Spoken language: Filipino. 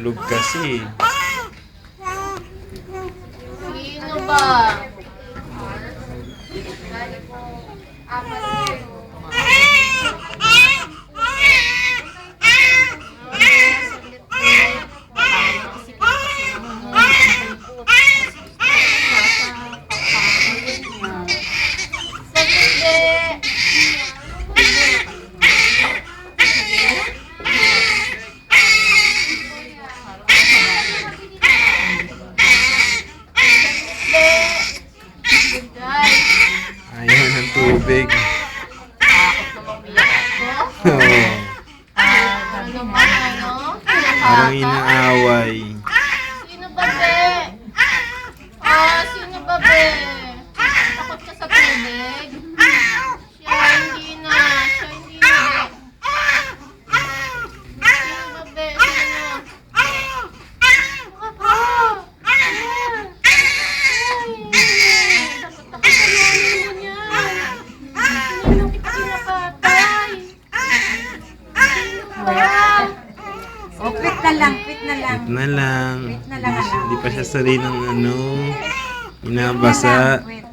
Natutulog kasi. Sino ba? Ayaw ng tubig. Oo. Ano ba? Ano? Parang inaaway. Sino ba, be? Sino ba, be? Takot ka sa tubig? Siya, hindi na. Siya, hindi na, be. Sino ba, be? Sino? Takot ka. Takot sa lolo niya. Hindi na kita pinapatay. Sino ba? O, quit na lang, quit na lang. Wait na lang. Wait na lang, anak. Hindi pa siya sanay ng binabasa. Quit.